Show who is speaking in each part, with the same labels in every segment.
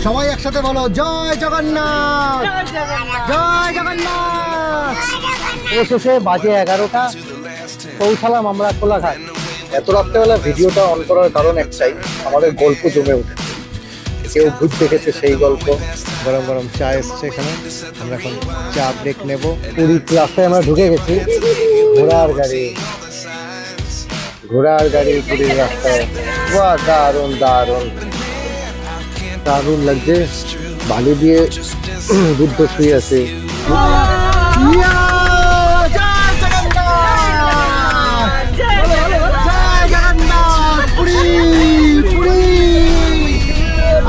Speaker 1: সবাই একসাথে বলো জয় জগন্নাথ, জয় জগন্নাথ। অবশেষে বাজে 11টা, পৌঁছালাম আমরা কোলাঘাট। এত রাত্রেবেলা ভিডিওটা অন করার কারণ একটাই, আমাদের গল্প জমে উঠেছে। কেউ ভূত দেখেছে সেই গল্প। গরম গরম চা এসছে এখানে, আমরা এখন চা ব্রেক নেব। পুরী রাস্তায় আমরা ঢুকে গেছি। ঘোড়ার গাড়ি, ঘোড়ার গাড়ি পুরীর রাস্তায়। বাহ, দারুণ দারুণ দারুণ লাগছে। বালি দিয়ে বুদ্ধ শুয়ে আছে।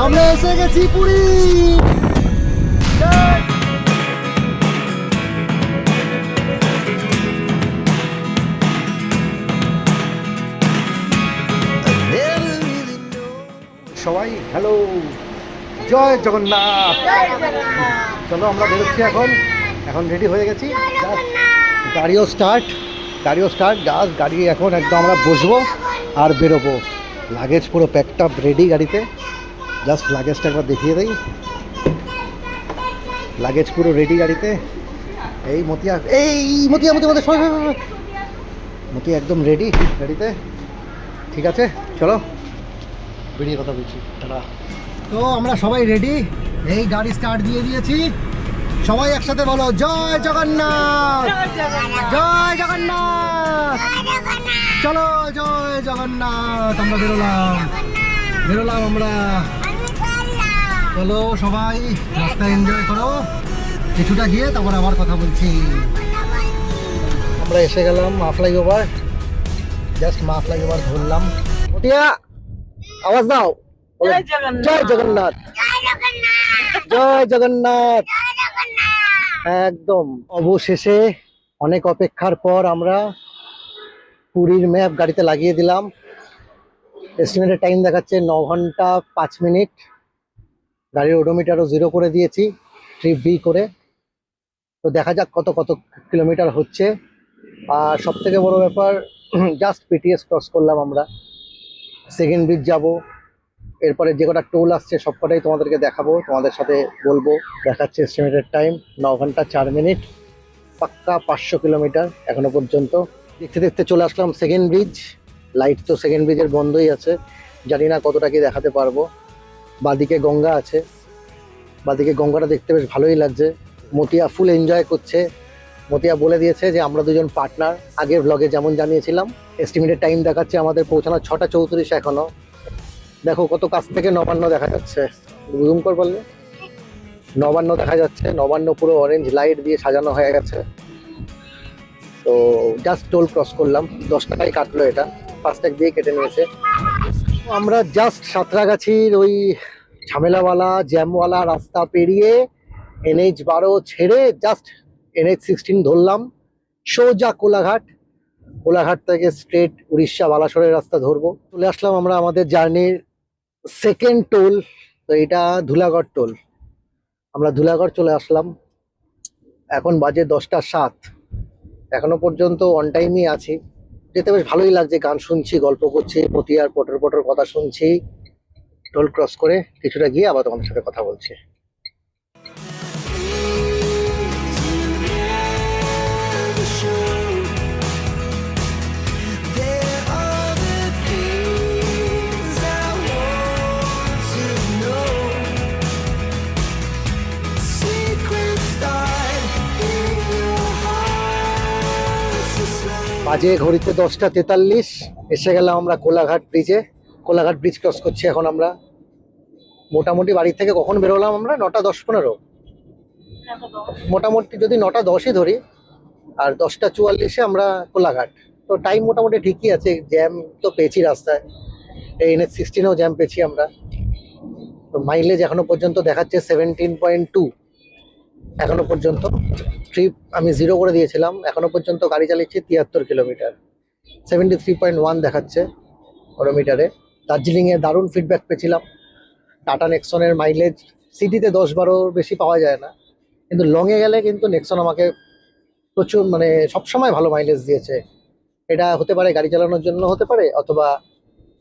Speaker 1: আমরা এসে গেছি পুরী। সবাই হ্যালো, জয় জগন্নাথ। চলো আমরা বেরোচ্ছি এখন, এখন রেডি হয়ে গেছি। গাড়িও স্টার্ট, জাস্ট গাড়ি এখন একদম আমরা বসবো আর বেরোবো। লাগেজ পুরো প্যাকড আপ রেডি গাড়িতে। জাস্ট লাগেজটা একবার দেখিয়ে দেই। লাগেজ পুরো রেডি গাড়িতে। এই মতিয়া, মতিয়া মতিয়া একদম রেডি গাড়িতে। ঠিক আছে চলো বেরিয়ে কথা বলছি। তো আমরা সবাই রেডি, এই গাড়ি স্টার্ট দিয়ে দিয়েছি। সবাই একসাথে বলো জয় জগন্নাথ, জয় জগন্নাথ। চলো জয় জগন্নাথ। আমরা বেরোলাম আমরা। চলো সবাই রাস্তা এনজয় করো, কিছুটা গিয়ে তারপর আবার কথা বলছি। আমরা এসে গেলাম মা ফ্লাইওভার, জাস্ট মা ফ্লাইওভার ধরলাম। মতিয়া আওয়াজ দাও, জয় জগন্নাথ, জয় জগন্নাথ। একদম অবশেষে অনেক অপেক্ষার পর আমরা পুরীর ম্যাপ গাড়িতে লাগিয়ে দিলাম। এস্টিমেটেড টাইম দেখাচ্ছে 9 ঘন্টা 5 মিনিট। গাড়ির ওডোমিটারও 0 করে দিয়েছি, ট্রিপ বি করে। তো দেখা যাক কত কিলোমিটার হচ্ছে। আর সব থেকে বড় ব্যাপার, জাস্ট পিটিএস ক্রস করলাম আমরা। সেকেন্ড ব্রিজ যাব, এরপরে যে কটা টোল আসছে সব কটাই তোমাদেরকে দেখাবো, তোমাদের সাথে বলবো। দেখাচ্ছে এস্টিমেটেড টাইম 9 ঘন্টা 4 মিনিট, পাক্কা 500 কিলোমিটার এখনো পর্যন্ত। দেখতে দেখতে চলে আসলাম সেকেন্ড ব্রিজ। লাইট তো সেকেন্ড ব্রিজের বন্ধই আছে, জানি না কতটা কি দেখাতে পারবো। বাদিকে গঙ্গা আছে, বাদিকে গঙ্গাটা দেখতে বেশ ভালোই লাগছে। মতিয়া ফুল এনজয় করছে। মতিয়া বলে দিয়েছে যে আমরা দুজন পার্টনার, আগের ব্লগে যেমন জানিয়েছিলাম। এস্টিমেটেড টাইম দেখাচ্ছে আমাদের পৌঁছানো 6টা 34 এখনো। দেখো কত কাছ থেকে নবান্ন দেখা যাচ্ছে, জুম কর বললে। নবান্ন দেখা যাচ্ছে, নবান্ন পুরো অরেঞ্জ লাইট দিয়ে সাজানো হয়ে গেছে। তো জাস্ট টোল ক্রস করলাম, 10 টাকায় কাটলো এটা, ফাস্ট্যাগ দিয়ে কেটে নিয়েছে। আমরা জাস্ট সাঁতরাগাছির ওই ঝামেলাওয়ালা জ্যামওয়ালা রাস্তা পেরিয়ে NH12 ছেড়ে জাস্ট NH16 ধরলাম, সোজা কোলাঘাট। কোলাঘাট থেকে স্ট্রেট উড়িষ্যা বালাসোরের রাস্তা ধরবো। চলে আসলাম আমরা আমাদের জার্নির সেকেন্ড টোল। তো এটা ধুলাগড় টোল। আমরা ধুলাগড় চলে আসলাম। এখন বাজে 10টা 7, এখনো পর্যন্ত অন টাইমই আছি। যেতে বেশ ভালোই লাগছে, গান শুনছি, গল্প করছি, মতিয়ার পটর কথা শুনছি। টোল ক্রস করে কিছুটা গিয়ে আবার তোমাদের সাথে কথা বলছি। বাজে ঘড়িতে 10টা 43, এসে গেলাম আমরা কোলাঘাট ব্রিজে। কোলাঘাট ব্রিজ ক্রস করছি এখন আমরা। মোটামুটি বাড়ি থেকে কখন বেরোলাম আমরা? 9টা 10-15, মোটামুটি যদি 9টা 10ই ধরি, আর 10টা 44-এ আমরা কোলাঘাট। তো টাইম মোটামুটি ঠিকই আছে। জ্যাম তো পেয়েছি রাস্তায়, এই NH16-এও জ্যাম পেয়েছি আমরা। তো মাইলেজ এখনো পর্যন্ত দেখাচ্ছে 17.2 এখনো পর্যন্ত। ট্রিপ আমি 0 করে দিয়েছিলাম, এখনো পর্যন্ত গাড়ি চালিয়েছি 73 কিলোমিটার। 73.1 দেখাচ্ছে ওডোমিটারে। দার্জিলিংয়ে দারুণ ফিডব্যাক পেয়েছিলাম। টাটা নেক্সনের মাইলেজ সিটিতে 10-12 বেশি পাওয়া যায় না, কিন্তু লংয়ে গেলে কিন্তু নেক্সন আমাকে প্রচুর, মানে সবসময় ভালো মাইলেজ দিয়েছে। এটা হতে পারে গাড়ি চালানোর জন্য, হতে পারে অথবা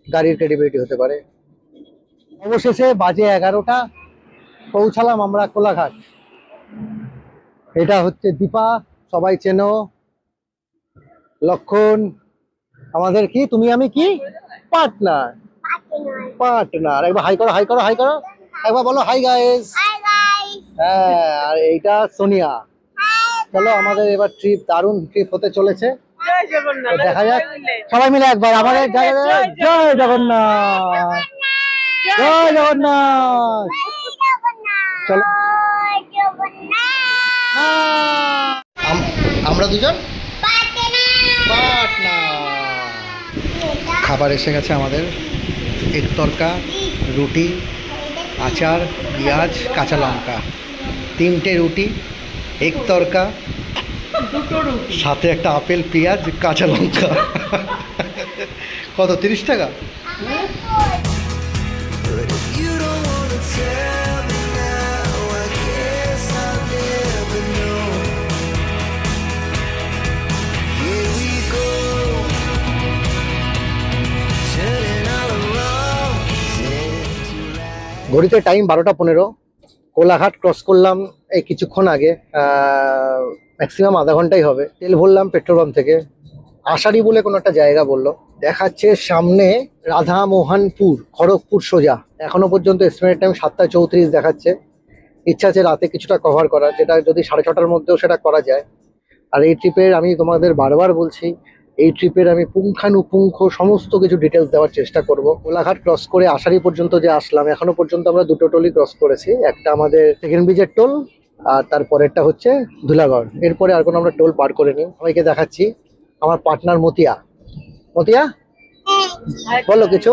Speaker 1: গাড়ির ক্রেডিবিলিটি হতে পারে। অবশেষে বাজে 11টা, পৌঁছালাম আমরা কোলাঘাট। এটা হচ্ছে দীপা, সবাই চেনো। লক্ষণ, আমাদের কি তুমি আমি কি পার্টনার। পার্টনার, একবার হাই করো, হাই করো, হাই করো, একবার বলো হাই গাইস। হ্যাঁ, আর এইটা সোনিয়া। চলো আমাদের এবার ট্রিপ, দারুণ ট্রিপ হতে চলেছে। দেখা যাক সবাই মিলে একবার আমাদের জয় জগন্নাথ, জয় জগন্নাথ। চলো আমরা দুজন খাবার এসে গেছে আমাদের। এক তরকা, রুটি, আচার, পেঁয়াজ, কাঁচা লঙ্কা, 3টে রুটি, এক তরকা, সাথে একটা আপেল, পেঁয়াজ, কাঁচা লঙ্কা। কত, 30 টাকা? ঘড়িতে টাইম 12টা 15। কোলাঘাট ক্রস করলাম এই কিছুক্ষণ আগে, ম্যাক্সিমাম আধা ঘন্টাই হবে। তেল ভরলাম পেট্রোল পাম্প থেকে। আষাঢ়ি বলে কোনো একটা জায়গা বললো, দেখাচ্ছে সামনে রাধা মোহনপুর, খড়গপুর সোজা। এখনো পর্যন্ত এস্টিমেট টাইম 7টা 34 দেখাচ্ছে। ইচ্ছা আছে রাতে কিছুটা কভার করার, যেটা যদি 6:30টার মধ্যেও সেটা করা যায়। আর এই ট্রিপের আমি তোমাদের বারবার বলছি, এই ট্রিপের আমি পুঙ্খানুপুঙ্খ সমস্ত কিছু ডিটেলস দেওয়ার চেষ্টা করব। কোলাঘাট ক্রস করে আষাঢ়ি পর্যন্ত যে আসলাম, এখনো পর্যন্ত আমরা 2টো টোলই ক্রস করেছি। একটা আমাদের সেকেন্ড ব্রিজের টোল, আর তারপরেরটা হচ্ছে ধুলাগড়। এরপরে আর কোনো আমরা টোল পার করে নিই। সবাইকে দেখাচ্ছি আমার পার্টনার মতিয়া। মতিয়া বলো কিছু।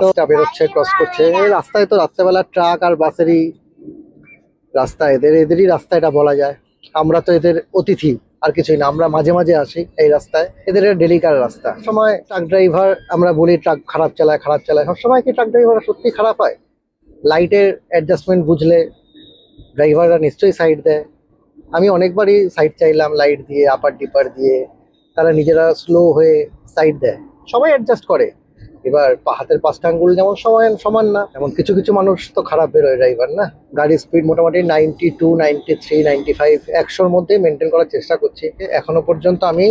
Speaker 1: রাস্তা বেরোচ্ছে, ক্রস করছে। এই রাস্তায় তো রাত্রেবেলা ট্রাক আর বাসেরই রাস্তা, এদেরই রাস্তা এটা বলা যায়। আমরা তো এদের অতিথি, আর কিছুই না। আমরা মাঝে মাঝে আসি এই রাস্তায়, এদের ডেলিকার রাস্তা। সময় ট্রাক ড্রাইভার, আমরা বলি ট্রাক খারাপ চালায়, খারাপ চালায়। সবসময় কি ট্রাক ড্রাইভাররা সত্যি খারাপ হয়? লাইটের অ্যাডজাস্টমেন্ট বুঝলে ড্রাইভাররা নিশ্চয়ই সাইড দেয়। আমি অনেকবারই সাইড চাইলাম, লাইট দিয়ে, আপার ডিপার দিয়ে। তারা নিজেরা স্লো হয়ে সাইড দেয়, সবাই অ্যাডজাস্ট করে। এবার হাতের 5টা আঙ্গুল যেমন সমান না, এমন কিছু কিছু মানুষ তো খারাপ বেরোয় ড্রাইভার না। গাড়ির স্পিড মোটামুটি 92, 93, 95, 100-র মধ্যে মেনটেন করার চেষ্টা করছি। এখনো পর্যন্ত আমি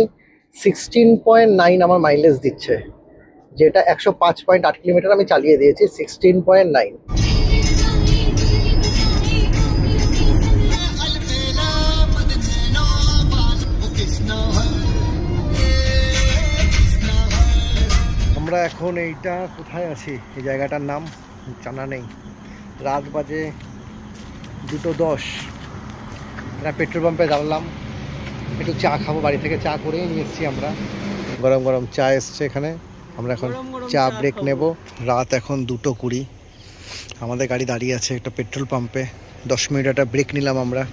Speaker 1: 16.9 আমার মাইলেজ দিচ্ছে, যেটা 105.8 কিলোমিটার আমি চালিয়ে দিয়েছি। 16.9। আমরা এখন এইটা কোথায় আছি, এই জায়গাটার নাম জানা নেই। রাত বাজে 2:10। এটা পেট্রোল পাম্পে দাঁড়ালাম, একটু চা খাবো। বাড়ি থেকে চা করেই নিয়ে এসেছি আমরা। গরম গরম চা এসছে এখানে, আমরা এখন চা ব্রেক নেব। রাত এখন 2:20। আমাদের গাড়ি দাঁড়িয়ে আছে একটা পেট্রোল পাম্পে। 10 মিনিট একটা ব্রেক নিলাম আমরা।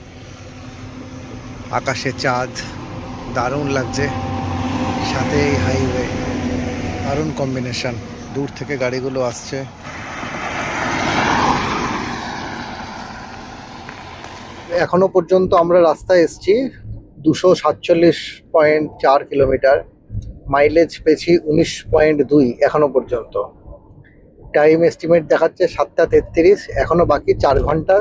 Speaker 1: আকাশে চাঁদ, দারুণ লাগছে, সাথে এই হাইওয়ে, দারুণ কম্বিনেশন। দূর থেকে গাড়িগুলো আসছে। এখনো পর্যন্ত আমরা রাস্তায় এসছি 247.4 কিলোমিটার। মাইলেজ পেয়েছি 19.2 এখনো পর্যন্ত। টাইম এস্টিমেট দেখাচ্ছে 7টা 33। এখনো বাকি 4 ঘন্টা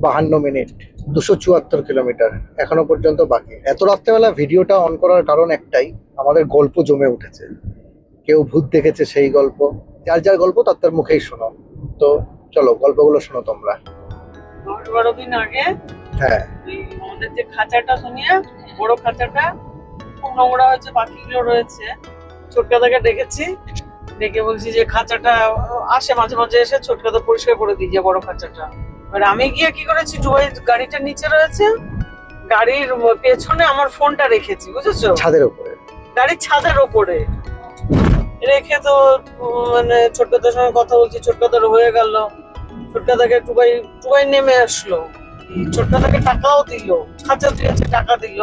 Speaker 1: 52 মিনিট। 274 কিলোমিটার এখনো পর্যন্ত বাকি। এত রাত্রেবেলা ভিডিওটা অন করার কারণ একটাই, আমাদের গল্প জমে উঠেছে। কেউ ভূত দেখেছে সেই গল্প, যার যার গল্প তার মুখেই শোনো। তো চলো গল্পগুলো শোনো তোমরা।
Speaker 2: 10-12 দিন আগে
Speaker 1: হ্যাঁ,
Speaker 2: আমাদের যে খাঁচাটা শুনিয়া, বড় খাঁচাটা খুব নোংরা হয়েছে, পাখিগুলো রয়েছে। ছোটকাদাকে ডেকেছি, ডেকে বলছি যে খাঁচাটা আসে মাঝে মাঝে এসে ছোটকাদা পরিষ্কার করে দিয়েছে বড় খাঁচাটা। এবার আমি গিয়ে কি করেছি, গাড়িটা নিচে রয়েছে, গাড়ির পেছনে আমার ফোনটা রেখেছি, বুঝেছো,
Speaker 1: ছাদের উপরে,
Speaker 2: গাড়ির ছাদের ওপরে রেখে। তো মানে ছোটকাদার সঙ্গে কথা বলছি, ছোটকাদার হয়ে গেল। ছোটকাদাকে টুবাই নেমে আসলো, ছোটকাদাকে টাকাও দিল, খাঁচা দিয়েছে, টাকা দিল।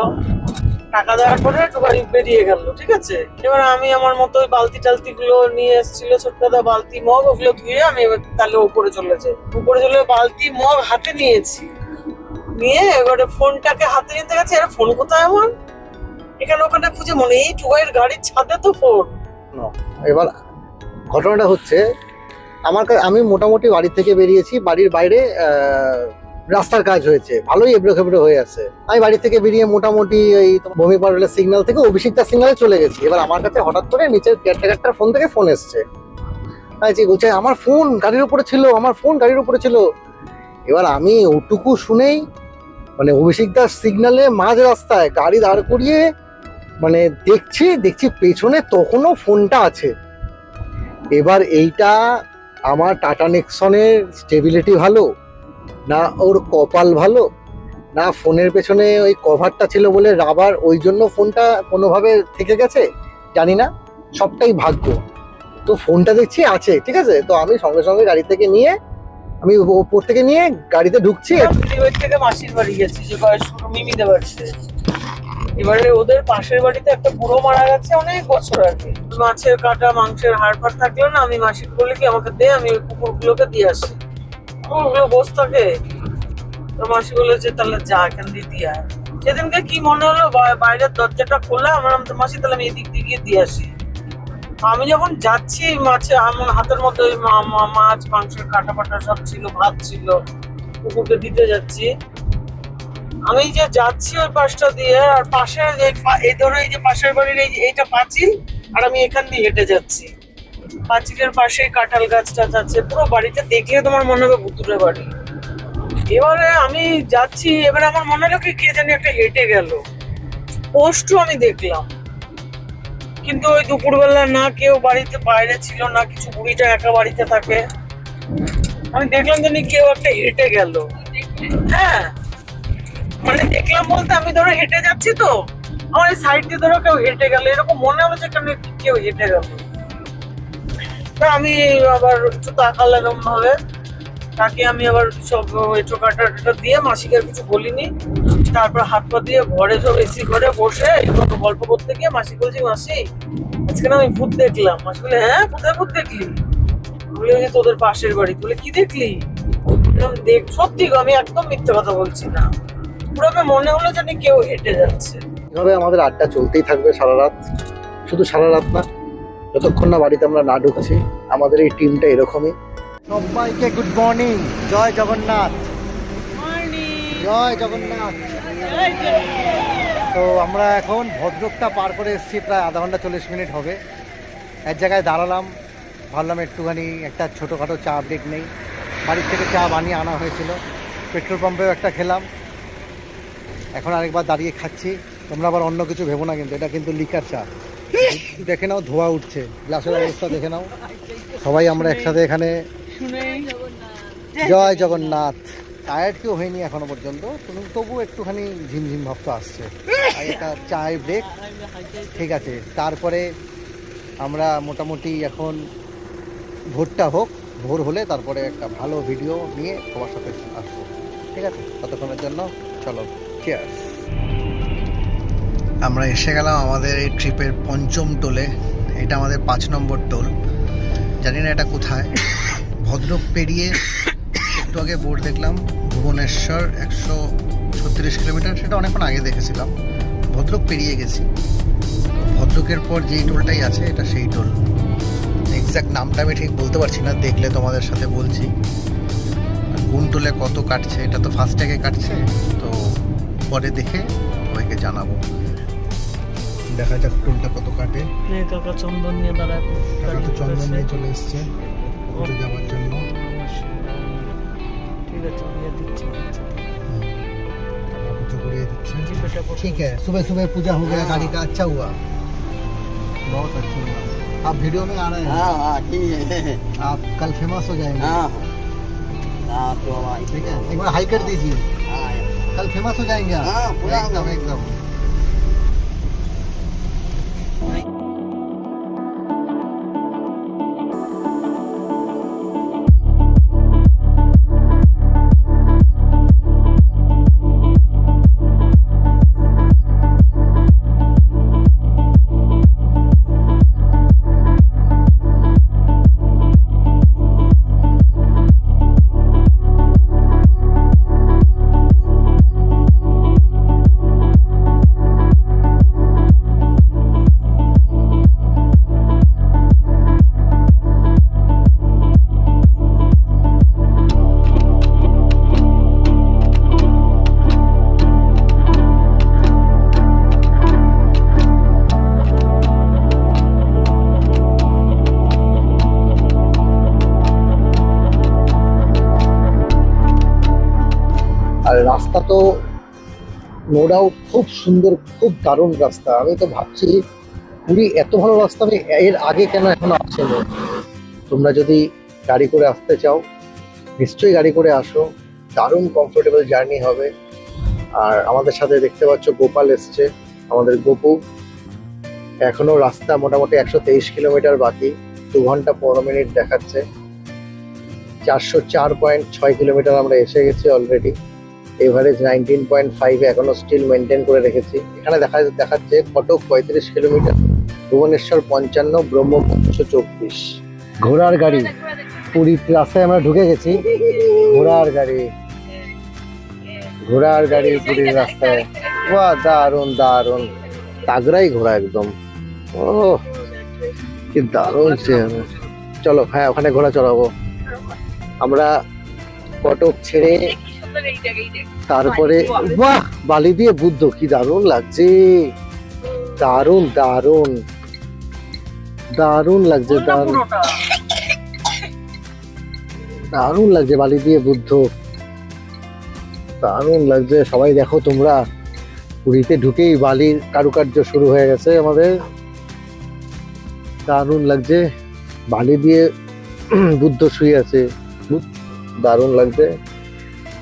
Speaker 2: টাকা দেওয়ার পরে টুবাই বেরিয়ে গেল, ঠিক আছে। এবার আমি আমার মতো ওই বালতি টালতি গুলো নিয়ে এসেছিল ছোটকাদা, বালতি মগ, ওগুলো ধুয়ে আমি এবার তাহলে উপরে চলে বালতি মগ হাতে নিয়েছি, নিয়ে এবারে ফোনটাকে হাতে নিতে গেছে। এর ফোন কোথায় আমার, এখানে ওখানে খুঁজে, মনে এই টুবাইয়ের গাড়ির ছাদে তো ফোন।
Speaker 1: এবার ঘটনাটা হচ্ছে আমি মোটামুটি বাড়ি থেকে বেরিয়েছি, বাড়ির বাইরে রাস্তার কাজ হয়েছে, ভালোই এবড়ো খেবড়ো হয়ে আছে। আমি বাড়ি থেকে বেরিয়ে মোটামুটি ওই ভূমি পারুলের সিগন্যাল থেকে অভিষিক্তার সিগন্যালে চলে গেছি। এবার আমার কাছে হঠাৎ করে নিচের কেয়ারটেকারটার ফোন থেকে ফোন এসছে, বলছে আমার ফোন গাড়ির উপরে ছিল, আমার ফোন গাড়ির উপরে ছিল। এবার আমি ওটুকু শুনেই মানে অভিষিক্তার সিগন্যালে মাঝ রাস্তায় গাড়ি দাঁড় করিয়ে মানে দেখছি পেছনে তখনও ফোনটা আছে। এবার এইটা আমার টাটা নেক্সনের স্টেবিলিটি ভালো না ওর কপাল ভালো, না ফোনের পেছনে ওই কভারটা ছিল বলে রাবার, ওই জন্য ফোনটা কোনোভাবে থেকে গেছে জানি না, সবটাই ভাগ্য। তো ফোনটা দেখছি আছে, ঠিক আছে। তো আমি সঙ্গে সঙ্গে গাড়ি থেকে নিয়ে আমি ওপর থেকে নিয়ে গাড়িতে ঢুকছি।
Speaker 2: থেকে মাসির বাড়ি গেছি, যে মিমিতে বাড়ছে। এবারে ওদের পাশের বাড়িতে একটা বুড়ো মারা গেছে অনেক বছর আগে। মাছের কাটা মাংসের হাড় ফাড় থাকলো না, আমি মাসির বলে কি আমাকে দে, আমি ওই কুকুরগুলোকে দিয়ে আসি। কুকুরগুলো বসে থাকে, তো মাসি বলেছে তাহলে যা এখান দিয়ে দিয়ে আয়। সেদিনকে কি মনে হলো, বাইরের দরজাটা খোলা, আমার মাসি তাহলে আমি এদিক দিয়ে গিয়ে দিয়ে আসি। আমি যখন যাচ্ছি আমার হাতের মধ্যে ওই মাছ মাংসের কাটা ফাটা সব ছিল, ভাত ছিল, কুকুরকে দিতে যাচ্ছি। আমি যে যাচ্ছি ওই পাশটা দিয়ে, আর পাশে এই ধরো এই যে পাশের বাড়ির এইটা পাঁচিল, আর আমি এখান দিয়ে হেঁটে যাচ্ছি। পাঁচিলের পাশে কাঁঠাল গাছটা আছে, পুরো বাড়িটা দেখলে তোমার মনে হবে ভুতুরে বাড়ি। এবারে আমি যাচ্ছি, এবারে আমার মনে হলো কি কে জানি একটা হেঁটে গেল, পোস্টও আমি দেখলাম, কিন্তু ওই দুপুরবেলা না কেউ বাড়িতে বাইরে ছিল না কিছু, বুড়িটা একা বাড়িতে থাকে। আমি দেখলাম জানি কেউ একটা হেঁটে গেল। হ্যাঁ মানে দেখলাম বলতে আমি ধরো হেঁটে যাচ্ছি, তো আমার এই সাইড দিয়ে ধরো কেউ হেঁটে গেল, এরকম মনে হলো যে কেউ হেঁটে গেল। তা আমি আবার একটু তাকালাম এরকম ভাবে, তাকে আমি আবার সব চোখাটা দিয়ে মাসিকে কিছু বলিনি। তারপর হাত পা দিয়ে ঘরে সব এসি ঘরে বসে গল্প করতে গিয়ে মাসি বলছি, মাসি আজকে না আমি ভূত দেখলাম। মাসি বলে হ্যাঁ, কোথায় ভূত দেখলি? বলে যে তোদের পাশের বাড়ি। বলে কি দেখলি? সত্যি গো, আমি একদম মিথ্যে কথা বলছি না, পুরো মনে হলো জানি কেউ হেঁটে যাচ্ছে।
Speaker 1: এভাবে আমাদের আড্ডা চলতেই থাকবে সারা রাত, শুধু সারা রাত না, যতক্ষণ না বাড়িতে আমরা না ঢুকছি। আমাদের এই টিমটা এরকমই। সবাইকে গুড মর্নিং, জয় জগন্নাথ। জয় জগন্নাথ। তো আমরা এখন ভদ্রকটা পার করে এসেছি, প্রায় আধা ঘন্টা 40 মিনিট হবে। এক জায়গায় দাঁড়ালাম, ভাবলাম একটুখানি একটা ছোটোখাটো চা ব্রেক নেই। বাড়ির থেকে চা বানিয়ে আনা হয়েছিল, পেট্রোল পাম্পেও একটা খেলাম, এখন আরেকবার দাঁড়িয়ে খাচ্ছি। তোমরা আবার অন্য কিছু ভেবো না, কিন্তু এটা কিন্তু লিকার চা। দেখে নাও ধোয়া উঠছে, গ্লাসের অবস্থা দেখে নাও। সবাই আমরা একসাথে এখানে জয় জগন্নাথ। টায়ার্ড কেউ হয়নি এখনো পর্যন্ত, তবু একটুখানি ঝিমঝিম ভাব তো আসছে। একটা চায়ের ব্রেক, ঠিক আছে। তারপরে আমরা মোটামুটি এখন ভোরটা হোক, ভোর হলে তারপরে একটা ভালো ভিডিও নিয়ে তোমার সাথে আসবো, ঠিক আছে। ততক্ষণের জন্য চলো, চিয়ার্স। আমরা এসে গেলাম আমাদের এই ট্রিপের পঞ্চম টোলে। এটা আমাদের 5 নম্বর টোল। জানি না এটা কোথায়। ভদ্রক পেরিয়ে একটু আগে বোর্ড দেখলাম, ভুবনেশ্বর 136 কিলোমিটার, সেটা অনেকক্ষণ আগে দেখেছিলাম। ভদ্রক পেরিয়ে গেছি। ভদ্রকের পর যেই টোলটাই আছে এটা সেই টোল। এক্স্যাক্ট নামটা আমি ঠিক বলতে পারছি না, দেখলে তোমাদের সাথে বলছি। কোন টোলে কত কাটছে, এটা তো ফাস্ট্যাগে কাটছে, তো পরে দেখে সবাইকে জানাবো। দেখা যাক টোলটা কত কাটে।
Speaker 2: কাকা চন্দন নিয়ে দাঁড়ায়,
Speaker 1: চন্দন নিয়ে চলে এসছে যাওয়ার জন্য।
Speaker 2: ঠিক আছে, দিচ্ছি।
Speaker 1: ठीक है, सुबह सुबह पूजा हो गया, गाड़ी का अच्छा हुआ, बहुत अच्छा हुआ। आप वीडियो में आ रहे हैं?
Speaker 3: हाँ ठीक है।
Speaker 1: आप कल फेमस हो जाएंगे।
Speaker 3: हाँ
Speaker 1: ठीक है, एक बार हाई कर दीजिए,
Speaker 3: हाँ
Speaker 1: कल फेमस हो जाएंगे आप।
Speaker 3: हाँ, पूरा
Speaker 1: एकदम एकदम। আর রাস্তা তো নো ডাউট খুব সুন্দর, খুব দারুণ রাস্তা। আমি তো ভাবছি পুরী এত ভালো রাস্তা আমি এর আগে কেন এখনো আসেনি। তোমরা যদি গাড়ি করে আসতে চাও নিশ্চয়ই গাড়ি করে আসো, দারুণ কমফোর্টেবল জার্নি হবে। আর আমাদের সাথে দেখতে পাচ্ছ গোপাল এসছে, আমাদের গোপু। এখনো রাস্তা মোটামুটি 123 কিলোমিটার বাকি, 2 ঘন্টা 15 মিনিট দেখাচ্ছে। 404.6 কিলোমিটার আমরা এসে গেছি অলরেডি। এভারেজ 19.5 এখনো স্টিল মেনটেন করে রেখেছি। এখানে দেখাচ্ছে কটক 35 কিলোমিটার, ভুবনেশ্বর 55, ব্রহ্মপুত্র 124। ঘোড়ার গাড়ি, পুরী রাস্তায় আমরা ঢুকে গেছি। ঘোড়ার গাড়ি, ঘোড়ার গাড়ি পুরীর রাস্তায়। বাহ, দারুণ দারুণ, তাগড়াই ঘোড়া একদম। ও কি দারুণ চেহারা। চলো, হ্যাঁ ওখানে ঘোড়া চড়াবো আমরা। কটক ছেড়ে তারপরে বাহ, বালি দিয়ে বুদ্ধ, কি দারুণ লাগছে, দারুণ দারুণ দারুণ লাগছে, দারুণ দারুণ লাগছে, বালি দিয়ে বুদ্ধ দারুণ লাগছে। সবাই দেখো তোমরা, পুরীতে ঢুকেই বালির কারুকার্য শুরু হয়ে গেছে আমাদের, দারুণ লাগছে। বালি দিয়ে বুদ্ধ শুয়ে আছে, দারুণ লাগছে।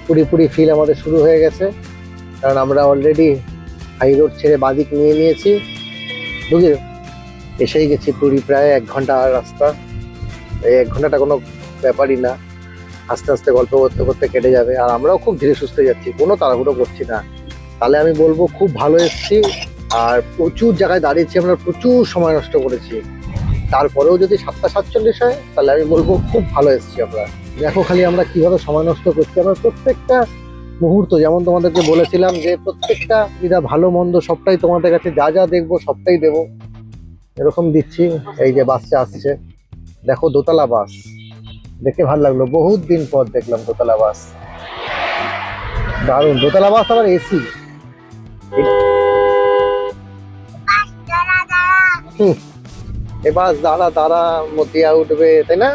Speaker 1: পুরি ফিল আমাদের শুরু হয়ে গেছে, কারণ আমরা অলরেডি হাই রোড ছেড়ে বাদিক নিয়ে নিয়েছি। বুঝলে, এসেই গেছি পুরী। প্রায় 1 ঘন্টা রাস্তা। এই 1 ঘন্টাটা কোনো ব্যাপারই না, আস্তে আস্তে গল্প করতে করতে কেটে যাবে। আর আমরাও খুব ধীরে সুস্থে যাচ্ছি, কোনো তাড়াহুড়ো করছি না। তাহলে আমি বলবো খুব ভালো এসেছি। আর প্রচুর জায়গায় দাঁড়িয়েছি আমরা, প্রচুর সময় নষ্ট করেছি। তারপরেও যদি 7:47 হয় তাহলে আমি বলবো খুব ভালো এসেছি আমরা। দেখো খালি আমরা কিভাবে সময় নষ্ট করছি। আমরা প্রত্যেকটা মুহূর্ত, যেমন তোমাদেরকে বলেছিলাম যে প্রত্যেকটা সুবিধা ভালো মন্দ সবটাই তোমাদের কাছে যা যা দেখবো সবটাই দেবো, এরকম দিচ্ছি। এই যে বাসটা আসছে, দেখো দোতলা বাস, দেখে ভালো লাগলো। বহুত দিন পর দেখলাম দোতলা বাস, দারুণ দোতলা বাস, আবার এসি। এ বাস দাঁড়া দাঁড়া মতিয়া উঠবে, তাই না?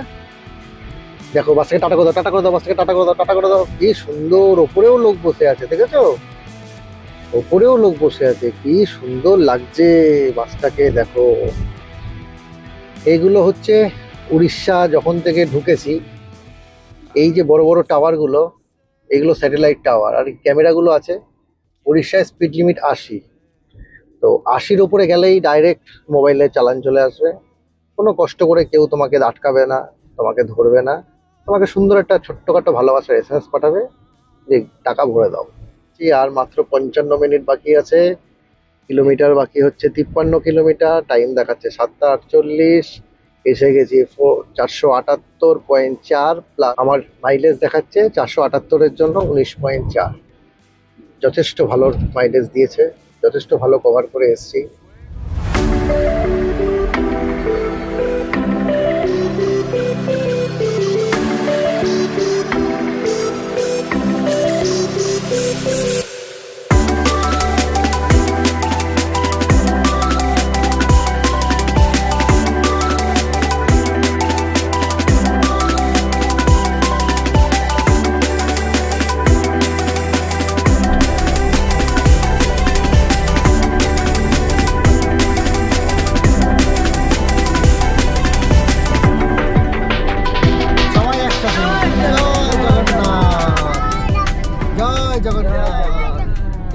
Speaker 1: দেখো বাসটাকে টাটা করে দাও, টাটা করে দাও, বাসটাকে টাটা করে দাও, টাটা করে দাও। কি সুন্দর, ওপরেও লোক বসে আছে, দেখেছো? ওপরেও লোক বসে আছে, কি সুন্দর লাগছে বাসটাকে। দেখো, এইগুলো হচ্ছে উড়িষ্যা যখন থেকে ঢুকেছি, এই যে বড় বড় টাওয়ার গুলো, এগুলো স্যাটেলাইট টাওয়ার। আর ক্যামেরাগুলো আছে। উড়িষ্যায় স্পিড লিমিট 80, তো 80-র উপরে গেলেই ডাইরেক্ট মোবাইলে চালান চলে আসবে। কোনো কষ্ট করে কেউ তোমাকে আটকাবে না, তোমাকে ধরবে না, তোমাকে সুন্দর একটা ছোট্টখাটো ভালোবাসার এসএমএস পাঠাবে যে টাকা ভরে দাও। আর মাত্র 55 মিনিট বাকি আছে, কিলোমিটার বাকি হচ্ছে 53 কিলোমিটার। টাইম দেখাচ্ছে 7:48। এসে গেছি 478.4 প্লাস আমার মাইলেজ দেখাচ্ছে 478-এর জন্য 19.4। যথেষ্ট ভালো মাইলেজ দিয়েছে, যথেষ্ট ভালো কভার করে এসেছি।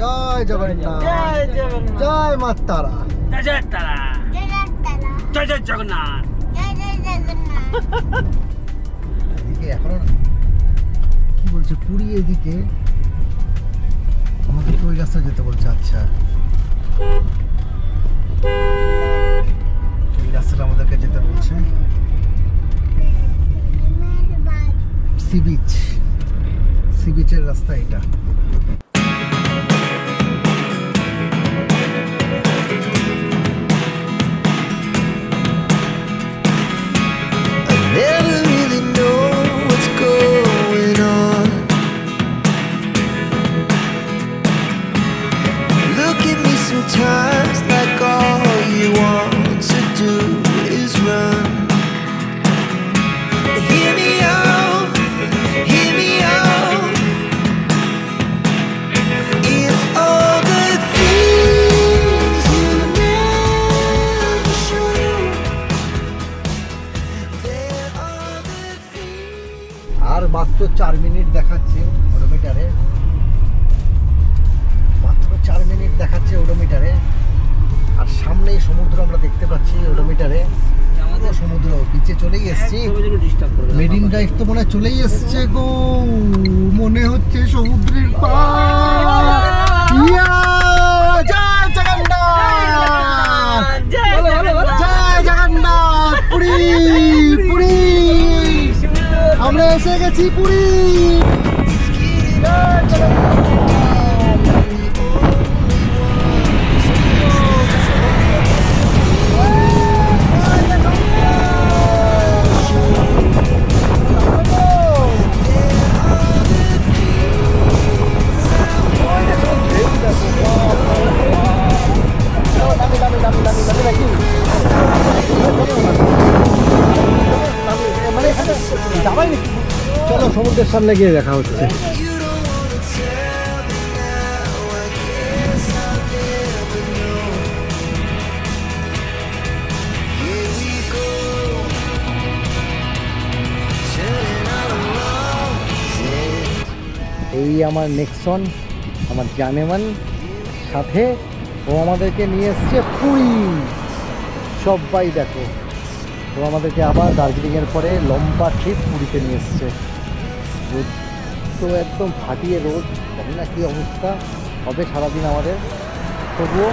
Speaker 1: জয় জগন্নাথ, জয় মা তারা,
Speaker 3: জয় তারা, জয় জয় জগন্নাথ।
Speaker 1: এদিকে এখনো কি বলছে পুরী, এদিকে আমাদের ওই রাস্তা যেতে বলছে। আচ্ছা, এই রাস্তাটা আমাদেরকে যেতে বলছে। সি বিচ, সি বিচের রাস্তা এটা।
Speaker 4: Never really know what's going on. Look at me sometimes like all you want to do is run. Hear me out, hear me out.
Speaker 1: মাত্র 4 মিনিট দেখাচ্ছে ওডোমিটারে, মাত্র 4 মিনিট দেখাচ্ছে ওডোমিটারে। আর সামনেই সমুদ্র আমরা দেখতে পাচ্ছি ওডোমিটারে, আমাদের সমুদ্র বিচে চলেই এসেছি। মেরিন ড্রাইভ তো মনে হয় চলেই এসছে গো, মনে হচ্ছে সমুদ্রের পাড়। ইয়া! জয় জগন্নাথ, জয় জগন্নাথ, পুরী পুরী, আমরা এসে গেছি পুরী। জয় জগন্নাথ। চলো সমুদ্রের সামনে গিয়ে দেখা হচ্ছে। এই আমার নেক্সন, আমার জানেমান সাথে, ও আমাদেরকে নিয়ে এসছে পুরী। সবাই দেখো, ও আমাদেরকে আবার দার্জিলিংয়ের পরে লম্বা ট্রিপ পুরীতে নিয়ে এসছে। রোদ তো একদম ফাটিয়ে রোদ, জানি না কী অবস্থা হবে সারাদিন আমাদের, তবুও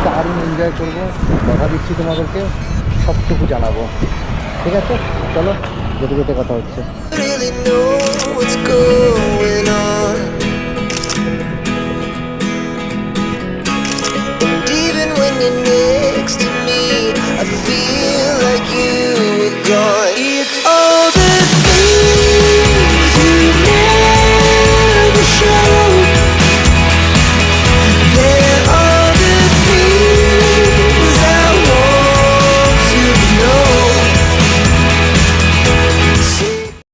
Speaker 1: দারুণ এনজয় করবো। কথা দিচ্ছি তোমাদেরকে, সবটুকু জানাবো। ঠিক আছে, চলো যেতে যেতে কথা হচ্ছে।
Speaker 4: Really know what's going